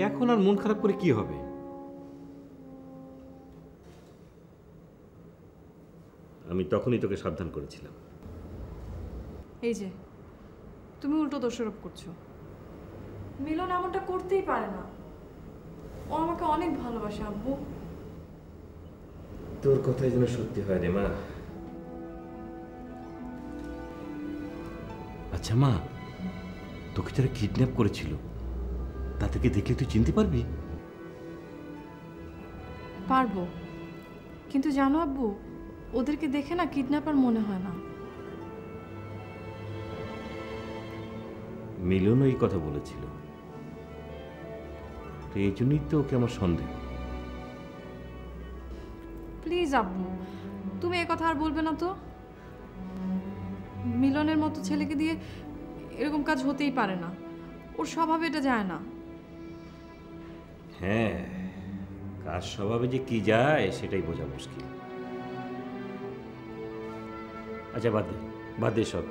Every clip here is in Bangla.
এখন আর মন খারাপ করে কি হবে? আমি তখনই তোকে সাবধান করেছিলাম। এই যে তুমি উল্টো দোষারোপ করছো। মিলন এমনটা করতেই পারে না। ও আমাকে অনেক ভালোবাসে আব্বু। তোর কথাই যেন সত্যি হয় রে মা। আচ্ছা মা, তোকে যারা কিডন্যাপ করেছিল তাদেরকে দেখলে তুই চিনতে পারবি? পারবো, কিন্তু জানো আব্বু, ওদেরকে দেখে না কিডন্যাপার মনে হয় না। মিলনও এই কথা বলেছিল, তো এই জন্যই তো ওকে আমার সন্দেহ। প্লিজ আব্বু, তুমি এ কথা আর বলবে না তো। মিলনের মতো ছেলেকে দিয়ে এরকম কাজ হতেই পারে না। ওর স্বভাবে এটা যায় না। হ্যাঁ, কার স্বভাবে যে কি যায় সেটাই বোঝা মুশকিল। আচ্ছা বাদ দে সব।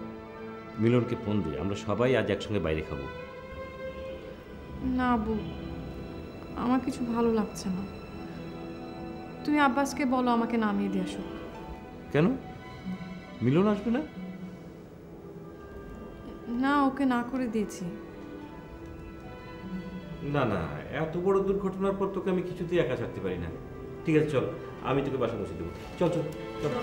মিলনকে ফোন দে, আমরা সবাই আজ একসঙ্গে বাইরে খাবো। না আব্বু, আমার কিছু ভালো লাগছে না। তুমি আব্বাসকে বলো আমাকে নামিয়ে দিয়ে আসো। কেন, মিলন আসবে না? না, ওকে না করে দিয়েছি। না না, এত বড় দুর্ঘটনার পর তোকে আমি কিছুতেই একা ছাড়তে পারি না। ঠিক আছে চল, আমি তোকে বাসা বসে দেবো। চল চল চল। চলো।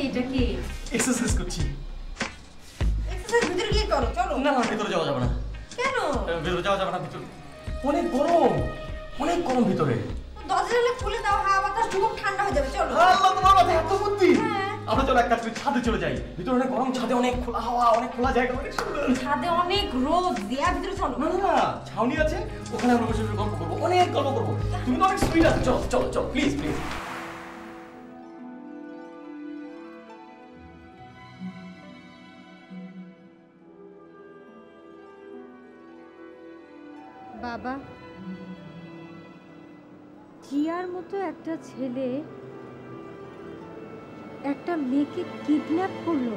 এটা কি? এক্সারসাইজ করছি। এক্সারসাইজ ভিতরে গিয়ে করো, চলো। না না, ভিতরে যাওয়া যাবে না। কেন? ভিতরে যাওয়া যাবে না, ভিতরে অনেক গরম, অনেক গরম ভিতরে। দরজাটা খুলে দাও, হাওয়া বাতাস ঢুকুক, ঠান্ডা হয়ে যাবে। চলো। আল্লাহ, তোমার মাথায় এত বুদ্ধি। হ্যাঁ। আমরা চলো এক কাজ করি, ছাদে চলে যাই। ভিতরে অনেক গরম, ছাদে অনেক খোলা হাওয়া, অনেক খোলা জায়গা, অনেক সুন্দর। ছাদে অনেক রোদ, দেয়া ভিতরে চলো। না না না, ছাউনি আছে, ওখানে আমরা বসে বসে গল্প করবো, অনেক গল্প করবো। তুমি তো অনেক সুইট আছো, চলো চলো চলো, প্লিজ প্লিজ। বাবা, জিয়ার মতো একটা ছেলে একটা মেয়েকে কিডন্যাপ করলো।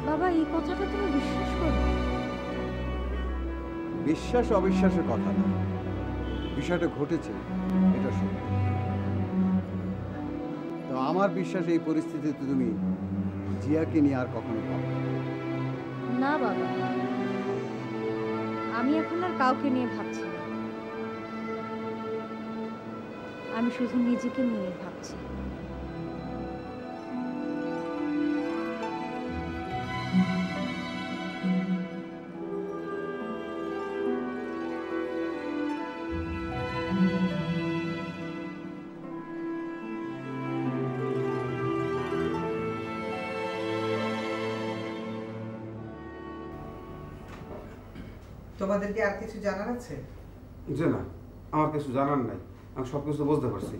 বাবা, এই কথাটা তুমি বিশ্বাস করো? বিশ্বাস অবিশ্বাসের কথা না, বিষয়টা ঘটেছে এটা সত্যি। তো আমার বিশ্বাস এই পরিস্থিতিতে তুমি জিয়াকে নিয়ে আর কখনো ভাবো না বাবা, আমি এখন আর কাউকে নিয়ে ভাবছি না। আমি শুধু নিজেকে নিয়ে ভাবছি। তোমাদেরকে আর কিছু জানার আছে? যে না, আমার কিছু জানার নাই, আমি সব কিছু বুঝতে পারছি।